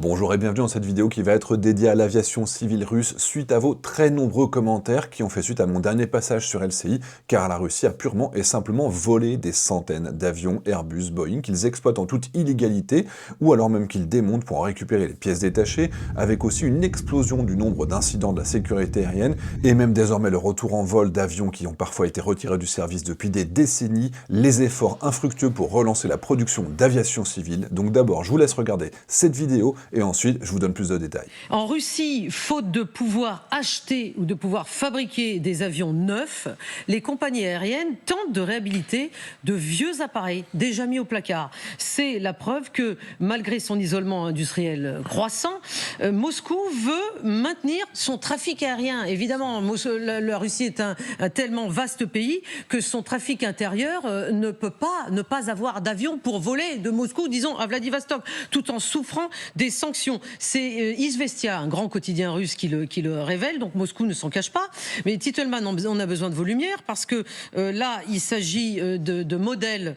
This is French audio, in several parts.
Bonjour et bienvenue dans cette vidéo qui va être dédiée à l'aviation civile russe suite à vos très nombreux commentaires qui ont fait suite à mon dernier passage sur LCI, car la Russie a purement et simplement volé des centaines d'avions Airbus, Boeing qu'ils exploitent en toute illégalité ou alors même qu'ils démontent pour en récupérer les pièces détachées, avec aussi une explosion du nombre d'incidents de la sécurité aérienne et même désormais le retour en vol d'avions qui ont parfois été retirés du service depuis des décennies, les efforts infructueux pour relancer la production d'aviation civile. Donc d'abord, je vous laisse regarder cette vidéo et ensuite, je vous donne plus de détails. En Russie, faute de pouvoir acheter ou de pouvoir fabriquer des avions neufs, les compagnies aériennes tentent de réhabiliter de vieux appareils déjà mis au placard. C'est la preuve que, malgré son isolement industriel croissant, Moscou veut maintenir son trafic aérien. Évidemment, la Russie est un tellement vaste pays que son trafic intérieur ne peut pas ne pas avoir d'avion pour voler de Moscou, disons, à Vladivostok, tout en souffrant des sanctions. C'est Izvestia, un grand quotidien russe, qui le révèle, donc Moscou ne s'en cache pas. Mais Titelman, on a besoin de vos lumières parce que là, il s'agit de modèles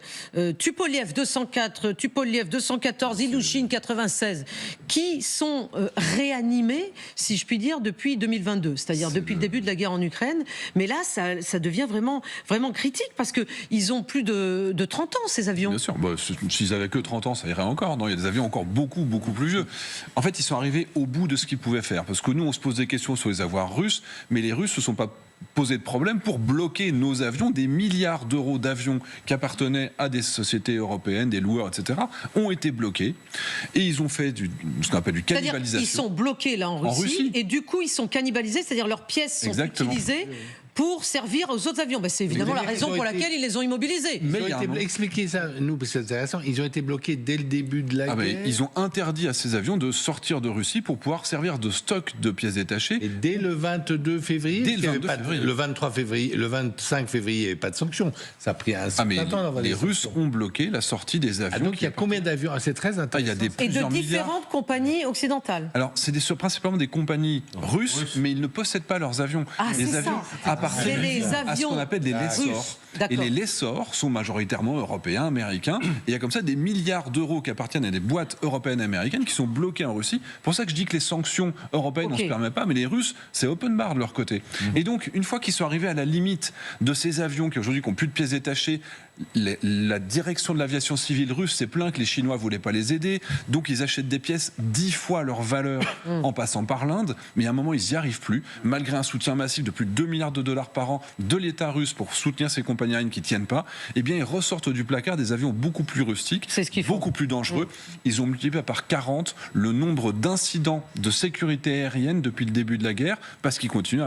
Tupolev 204, Tupolev 214, Ilyushin 96, qui sont réanimés, si je puis dire, depuis 2022, c'est-à-dire depuis le début de la guerre en Ukraine. Mais là, ça devient vraiment critique parce qu'ils ont plus de 30 ans, ces avions. Bien sûr, s'ils avaient que 30 ans, ça irait encore. Non, il y a des avions encore beaucoup plus vieux. En fait, ils sont arrivés au bout de ce qu'ils pouvaient faire. Parce que nous, on se pose des questions sur les avoirs russes, mais les Russes ne se sont pas posé de problème pour bloquer nos avions. Des milliards d'euros d'avions qui appartenaient à des sociétés européennes, des loueurs, etc., ont été bloqués. Et ils ont fait ce qu'on appelle du cannibalisation. C'est-à-dire ils sont bloqués là en Russie, et du coup, ils sont cannibalisés, c'est-à-dire leurs pièces sont utilisées pour servir aux autres avions. C'est évidemment la raison pour laquelle ils les ont immobilisés. Expliquez ça, nous, parce que c'est intéressant. Ils ont été bloqués dès le début de la guerre. Ils ont interdit à ces avions de sortir de Russie pour pouvoir servir de stock de pièces détachées. Et dès le 22 février, le 23 février, le 25 février, il n'y avait pas de sanctions. Ça a pris un certain temps d'avoir les Russes ont bloqué la sortie des avions. Donc il y a combien d'avions? C'est très intéressant. Il y a de différentes compagnies occidentales. Alors, c'est principalement des compagnies russes, mais ils ne possèdent pas leurs avions. Les avions appartiennent à ce qu'on appelle des lessors. Et les lessors sont majoritairement européens, américains. Et il y a comme ça des milliards d'euros qui appartiennent à des boîtes européennes et américaines qui sont bloquées en Russie. C'est pour ça que je dis que les sanctions européennes, on ne se permet pas, mais les Russes, c'est open bar de leur côté. Et donc, une fois qu'ils sont arrivés à la limite de ces avions qui aujourd'hui n'ont plus de pièces détachées, la direction de l'aviation civile russe s'est plaint que les Chinois ne voulaient pas les aider. Donc, ils achètent des pièces 10 fois leur valeur en passant par l'Inde. Mais à un moment, ils n'y arrivent plus, malgré un soutien massif de plus de 2 milliards de dollars par an de l'État russe pour soutenir ces compagnies aériennes qui ne tiennent pas. Eh bien, ils ressortent du placard des avions beaucoup plus rustiques, beaucoup plus dangereux. Ils ont multiplié par 40 le nombre d'incidents de sécurité aérienne depuis le début de la guerre, parce qu'ils continuent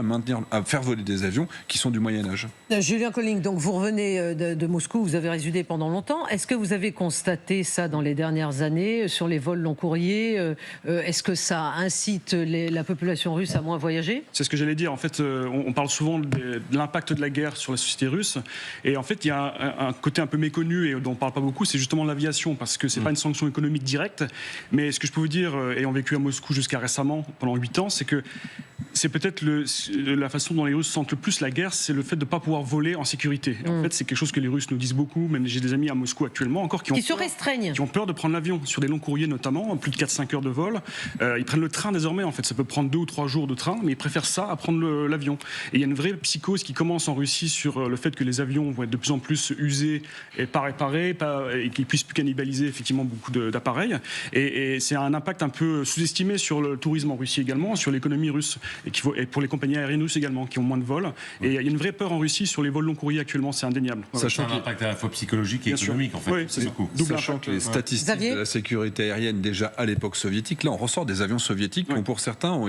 à faire voler des avions qui sont du Moyen-Âge. Julien Colling, donc vous revenez de Moscou, vous avez résidé pendant longtemps. Est-ce que vous avez constaté ça dans les dernières années sur les vols long courriers? Est-ce que ça incite la population russe à moins voyager? C'est ce que j'allais dire. En fait, on parle souvent de l'impact de la guerre sur la société russe. Et en fait, il y a un côté un peu méconnu et dont on ne parle pas beaucoup, c'est justement l'aviation, parce que ce n'est pas une sanction économique directe. Mais ce que je peux vous dire, ayant vécu à Moscou jusqu'à récemment, pendant 8 ans, c'est que c'est peut-être la façon dont les Russes sentent le plus la guerre, c'est le fait de ne pas pouvoir voler en sécurité. En fait, c'est quelque chose que les Russes nous disent beaucoup, même j'ai des amis à Moscou actuellement encore qui ont peur de prendre l'avion, sur des longs courriers notamment, plus de 4-5 heures de vol. Ils prennent le train désormais, en fait, ça peut prendre 2 ou 3 jours de train, mais ils préfèrent ça à prendre l'avion. Et il y a une vraie psychose qui commence en Russie sur le fait que les avions vont être de plus en plus usés et pas réparés, et qu'ils puissent plus cannibaliser effectivement beaucoup d'appareils. Et c'est un impact un peu sous-estimé sur le tourisme en Russie également, sur l'économie russe. Et pour les compagnies aériennes russes également, qui ont moins de vols. Et il y a une vraie peur en Russie sur les vols long courriers actuellement, c'est indéniable. Sachant un impact à la fois psychologique et économique, en fait. Oui, c'est sachant que les statistiques de la sécurité aérienne, déjà à l'époque soviétique, là on ressort des avions soviétiques qui, pour certains,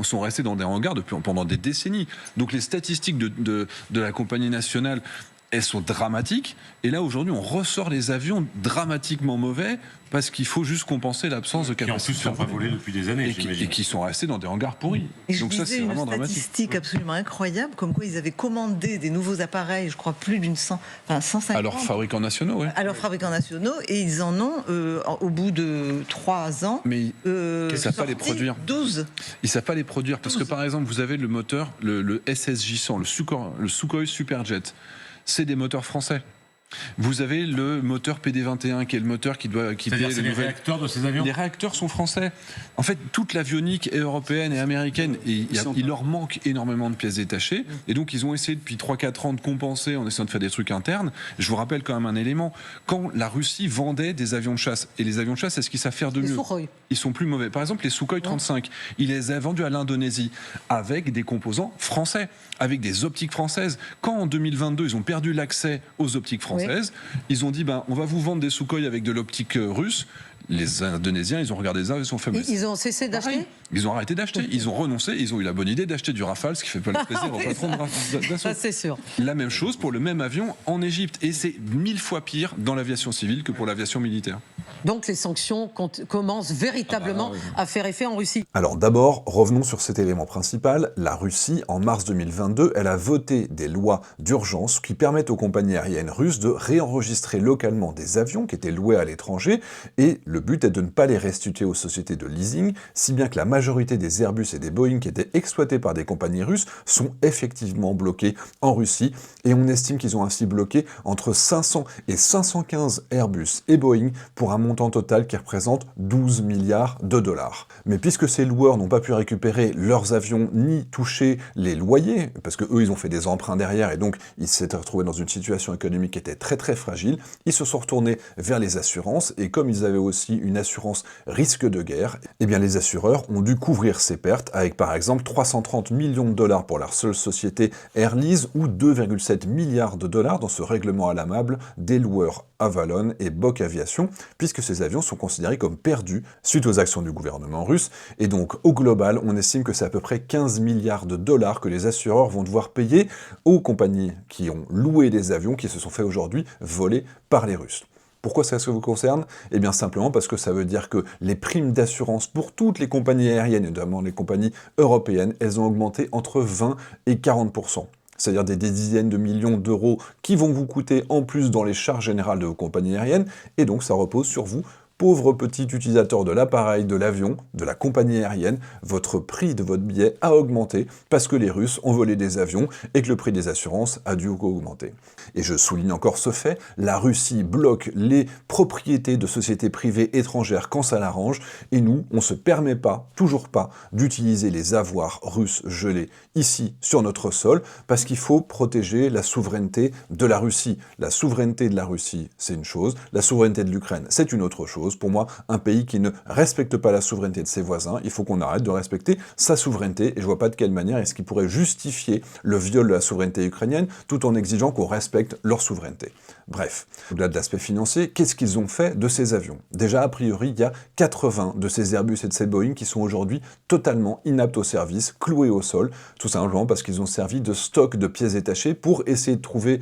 sont restés dans des hangars pendant des décennies. Donc les statistiques de la compagnie nationale, elles sont dramatiques. Et là, aujourd'hui, on ressort les avions dramatiquement mauvais parce qu'il faut juste compenser l'absence de capacité. Qui en plus ne sont pas volés depuis des années, j'imagine. Et qui sont restés dans des hangars pourris. Donc ça, c'est vraiment dramatique. Une statistique absolument incroyable, comme quoi ils avaient commandé des nouveaux appareils, je crois plus d'une 150. À leurs fabricants nationaux, oui. À leurs fabricants nationaux, et ils en ont, au bout de 3 ans, mais ils ne savent pas les produire. 12. Ils ne savent pas les produire, parce que par exemple, vous avez le moteur, le SSJ-100, le Sukhoi Superjet. C'est des moteurs français. Vous avez le moteur PD-21 qui est le moteur qui doit équiper les réacteurs de ces avions. Les réacteurs sont français. En fait, toute l'avionique est européenne et américaine et il leur manque énormément de pièces détachées et donc ils ont essayé depuis 3-4 ans de compenser en essayant de faire des trucs internes. Je vous rappelle quand même un élément, quand la Russie vendait des avions de chasse, et les avions de chasse, c'est ce qu'ils savent faire de mieux. Ils sont plus mauvais. Par exemple, les Sukhoi 35, ils les a vendus à l'Indonésie avec des composants français, avec des optiques françaises. Quand en 2022, ils ont perdu l'accès aux optiques françaises, ils ont dit on va vous vendre des Sukhoi avec de l'optique russe. Les Indonésiens, ils ont regardé ça, ils sont fait. Ils ont cessé d'acheter. Ils ont arrêté d'acheter. Ils ont renoncé. Ils ont eu la bonne idée d'acheter du Rafale, ce qui fait pas le plaisir au patron d'Assaut. Ça, c'est sûr. La même chose pour le même avion en Égypte. Et c'est 1000 fois pire dans l'aviation civile que pour l'aviation militaire. Donc les sanctions commencent véritablement à faire effet en Russie. Alors d'abord, revenons sur cet élément principal. La Russie, en mars 2022, elle a voté des lois d'urgence qui permettent aux compagnies aériennes russes de réenregistrer localement des avions qui étaient loués à l'étranger. Et le but est de ne pas les restituer aux sociétés de leasing, si bien que la majorité des Airbus et des Boeing qui étaient exploités par des compagnies russes sont effectivement bloqués en Russie. Et on estime qu'ils ont ainsi bloqué entre 500 et 515 Airbus et Boeing pour un montant total qui représente 12 milliards de dollars. Mais puisque ces loueurs n'ont pas pu récupérer leurs avions ni toucher les loyers, parce que eux ils ont fait des emprunts derrière et donc ils s'étaient retrouvés dans une situation économique qui était très très fragile, ils se sont retournés vers les assurances et comme ils avaient aussi une assurance risque de guerre, eh bien les assureurs ont dû couvrir ces pertes avec par exemple 330 millions de dollars pour leur seule société Air Lease ou 2,7 milliards de dollars dans ce règlement à l'amiable des loueurs Avalon et Bok Aviation, puisque ces avions sont considérés comme perdus suite aux actions du gouvernement russe, et donc au global, on estime que c'est à peu près 15 milliards de dollars que les assureurs vont devoir payer aux compagnies qui ont loué des avions qui se sont fait aujourd'hui voler par les Russes. Pourquoi ça vous concerne? Eh bien simplement parce que ça veut dire que les primes d'assurance pour toutes les compagnies aériennes, et notamment les compagnies européennes, elles ont augmenté entre 20 et 40%. C'est-à-dire des dizaines de millions d'euros qui vont vous coûter en plus dans les charges générales de vos compagnies aériennes, et donc ça repose sur vous, pauvre petit utilisateur de l'appareil, de l'avion, de la compagnie aérienne, votre prix de votre billet a augmenté parce que les Russes ont volé des avions et que le prix des assurances a dû augmenter. Et je souligne encore ce fait, la Russie bloque les propriétés de sociétés privées étrangères quand ça l'arrange, et nous, on ne se permet pas, toujours pas, d'utiliser les avoirs russes gelés ici, sur notre sol, parce qu'il faut protéger la souveraineté de la Russie. La souveraineté de la Russie, c'est une chose, la souveraineté de l'Ukraine, c'est une autre chose. Pour moi, un pays qui ne respecte pas la souveraineté de ses voisins, il faut qu'on arrête de respecter sa souveraineté, et je vois pas de quelle manière est-ce qu'il pourrait justifier le viol de la souveraineté ukrainienne, tout en exigeant qu'on respecte leur souveraineté. Bref, au-delà de l'aspect financier, qu'est-ce qu'ils ont fait de ces avions? Déjà, a priori, il y a 80 de ces Airbus et de ces Boeing qui sont aujourd'hui totalement inaptes au service, cloués au sol, tout simplement parce qu'ils ont servi de stock de pièces détachées pour essayer de trouver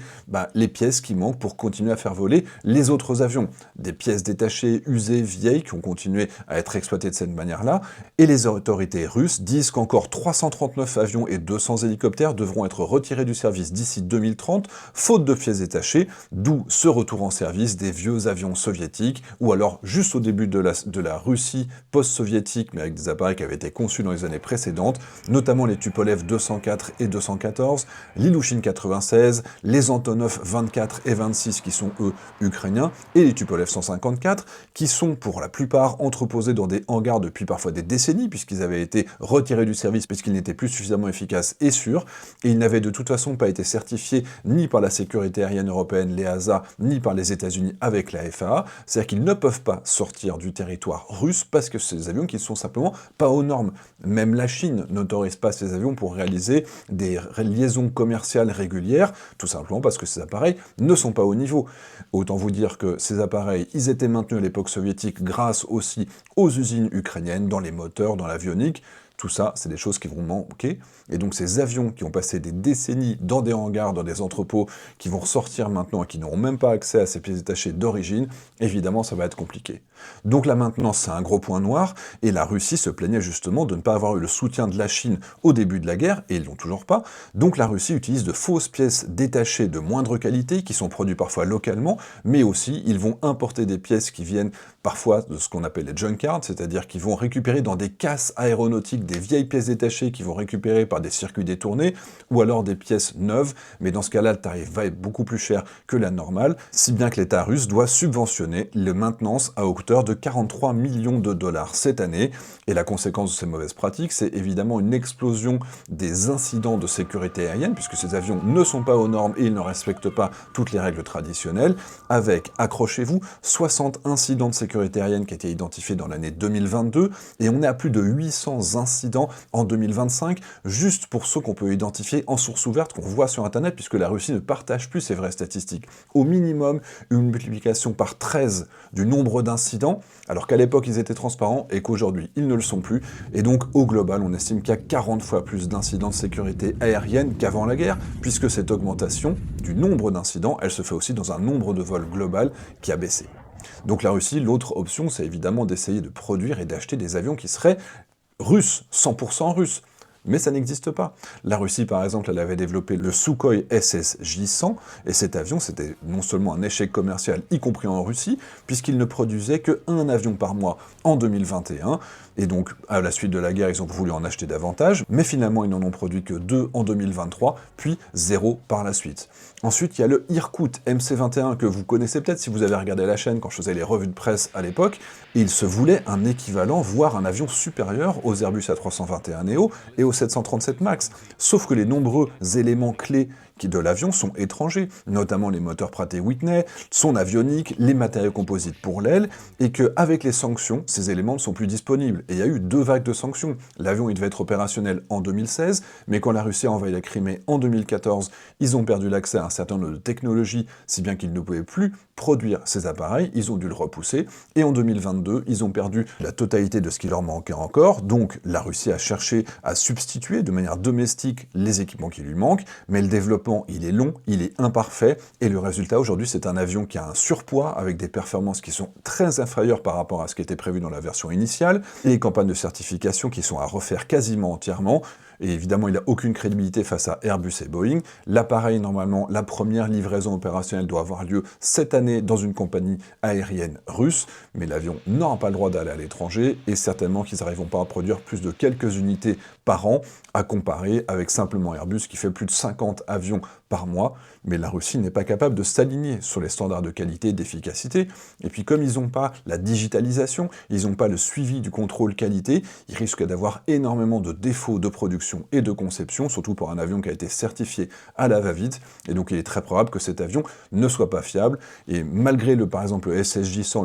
les pièces qui manquent pour continuer à faire voler les autres avions. Des pièces détachées usées, vieilles, qui ont continué à être exploitées de cette manière-là, et les autorités russes disent qu'encore 339 avions et 200 hélicoptères devront être retirés du service d'ici 2030, faute de pièces détachées, d'où ce retour en service des vieux avions soviétiques, ou alors juste au début de la Russie post-soviétique, mais avec des appareils qui avaient été conçus dans les années précédentes, notamment les Tupolev 204 et 214, l'Ilyushin 96, les Antonov 24 et 26 qui sont eux ukrainiens, et les Tupolev 154 qui sont pour la plupart entreposés dans des hangars depuis parfois des décennies, puisqu'ils avaient été retirés du service puisqu'ils n'étaient plus suffisamment efficaces et sûrs, et ils n'avaient de toute façon pas été certifiés ni par la sécurité aérienne européenne, l'EASA, ni par les États-Unis avec la FAA, c'est-à-dire qu'ils ne peuvent pas sortir du territoire russe parce que c'est des avions qui ne sont simplement pas aux normes. Même la Chine n'autorise pas ces avions pour réaliser des liaisons commerciales régulières, tout simplement parce que ces appareils ne sont pas au niveau. Autant vous dire que ces appareils, ils étaient maintenus à l'époque soviétique grâce aussi aux usines ukrainiennes, dans les moteurs, dans l'avionique. Tout ça, c'est des choses qui vont manquer. Et donc ces avions qui ont passé des décennies dans des hangars, dans des entrepôts, qui vont ressortir maintenant et qui n'auront même pas accès à ces pièces détachées d'origine, évidemment, ça va être compliqué. Donc là maintenant, c'est un gros point noir, et la Russie se plaignait justement de ne pas avoir eu le soutien de la Chine au début de la guerre, et ils l'ont toujours pas. Donc la Russie utilise de fausses pièces détachées de moindre qualité, qui sont produites parfois localement, mais aussi ils vont importer des pièces qui viennent parfois de ce qu'on appelle les junkyards, c'est-à-dire qu'ils vont récupérer dans des casses aéronautiques avec des vieilles pièces détachées qu'ils vont récupérer par des circuits détournés, ou alors des pièces neuves, mais dans ce cas-là, le tarif va être beaucoup plus cher que la normale, si bien que l'État russe doit subventionner la maintenance à hauteur de 43 millions de dollars cette année. Et la conséquence de ces mauvaises pratiques, c'est évidemment une explosion des incidents de sécurité aérienne, puisque ces avions ne sont pas aux normes et ils ne respectent pas toutes les règles traditionnelles, avec, accrochez-vous, 60 incidents de sécurité aérienne qui étaient identifiés dans l'année 2022, et on est à plus de 800 incidents en 2025, juste pour ceux qu'on peut identifier en source ouverte, qu'on voit sur Internet, puisque la Russie ne partage plus ses vraies statistiques. Au minimum, une multiplication par 13 du nombre d'incidents, alors qu'à l'époque ils étaient transparents et qu'aujourd'hui ils ne le sont plus, et donc au global on estime qu'il y a 40 fois plus d'incidents de sécurité aérienne qu'avant la guerre, puisque cette augmentation du nombre d'incidents, elle se fait aussi dans un nombre de vols global qui a baissé. Donc la Russie, l'autre option, c'est évidemment d'essayer de produire et d'acheter des avions qui seraient russes, 100% russes. Mais ça n'existe pas. La Russie, par exemple, elle avait développé le Sukhoi SSJ-100, et cet avion, c'était non seulement un échec commercial, y compris en Russie, puisqu'il ne produisait qu'un avion par mois en 2021, et donc, à la suite de la guerre, ils ont voulu en acheter davantage, mais finalement, ils n'en ont produit que 2 en 2023, puis 0 par la suite. Ensuite, il y a le Irkout MC-21, que vous connaissez peut-être si vous avez regardé la chaîne quand je faisais les revues de presse à l'époque, et il se voulait un équivalent, voire un avion supérieur aux Airbus A321neo et aux 737 MAX. Sauf que les nombreux éléments clés de l'avion sont étrangers, notamment les moteurs Pratt & Whitney, son avionique, les matériaux composites pour l'aile, et qu'avec les sanctions, ces éléments ne sont plus disponibles. Et il y a eu 2 vagues de sanctions. L'avion, il devait être opérationnel en 2016, mais quand la Russie a envahi la Crimée en 2014, ils ont perdu l'accès à un certain nombre de technologies, si bien qu'ils ne pouvaient plus produire ces appareils, ils ont dû le repousser, et en 2022, ils ont perdu la totalité de ce qui leur manquait encore, donc la Russie a cherché à substituer de manière domestique les équipements qui lui manquent, mais le développement, il est long, il est imparfait, et le résultat aujourd'hui, c'est un avion qui a un surpoids, avec des performances qui sont très inférieures par rapport à ce qui était prévu dans la version initiale, et des campagnes de certification qui sont à refaire quasiment entièrement, et évidemment, il n'a aucune crédibilité face à Airbus et Boeing. L'appareil, normalement, la première livraison opérationnelle doit avoir lieu cette année dans une compagnie aérienne russe, mais l'avion n'aura pas le droit d'aller à l'étranger, et certainement qu'ils n'arriveront pas à produire plus de quelques unités par an, à comparer avec simplement Airbus qui fait plus de 50 avions par mois, mais la Russie n'est pas capable de s'aligner sur les standards de qualité et d'efficacité, et puis comme ils n'ont pas la digitalisation, ils n'ont pas le suivi du contrôle qualité, ils risquent d'avoir énormément de défauts de production et de conception, surtout pour un avion qui a été certifié à la va-vite, et donc il est très probable que cet avion ne soit pas fiable, et malgré par exemple le SSJ-100,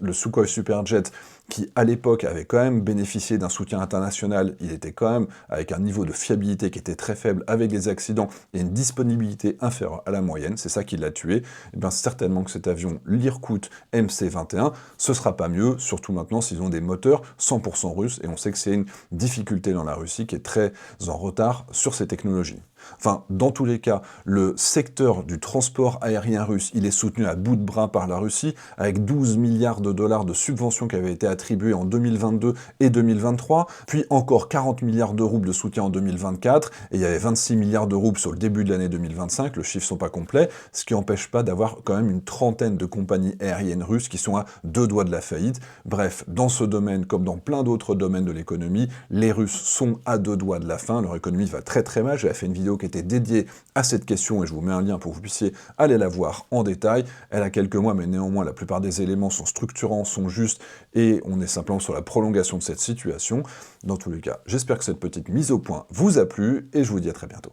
le Sukhoi Superjet, qui à l'époque avait quand même bénéficié d'un soutien international, il était quand même avec un niveau de fiabilité qui était très faible, avec des accidents et une disponibilité inférieure à la moyenne, c'est ça qui l'a tué, et bien certainement que cet avion, l'Irkout MC-21, ce sera pas mieux, surtout maintenant s'ils ont des moteurs 100% russes, et on sait que c'est une difficulté dans la Russie qui est très en retard sur ces technologies. Enfin, dans tous les cas, le secteur du transport aérien russe, il est soutenu à bout de bras par la Russie, avec 12 milliards de dollars de subventions qui avaient été attribuées en 2022 et 2023, puis encore 40 milliards de roubles de soutien en 2024, et il y avait 26 milliards de roubles sur le début de l'année 2025, le chiffre sont pas complets, ce qui n'empêche pas d'avoir quand même une trentaine de compagnies aériennes russes qui sont à 2 doigts de la faillite. Bref, dans ce domaine, comme dans plein d'autres domaines de l'économie, les Russes sont à 2 doigts de la fin, leur économie va très très mal, j'avais fait une vidéo qui était dédiée à cette question, et je vous mets un lien pour que vous puissiez aller la voir en détail. Elle a quelques mois, mais néanmoins, la plupart des éléments sont structurants, sont justes, et on est simplement sur la prolongation de cette situation. Dans tous les cas, j'espère que cette petite mise au point vous a plu, et je vous dis à très bientôt.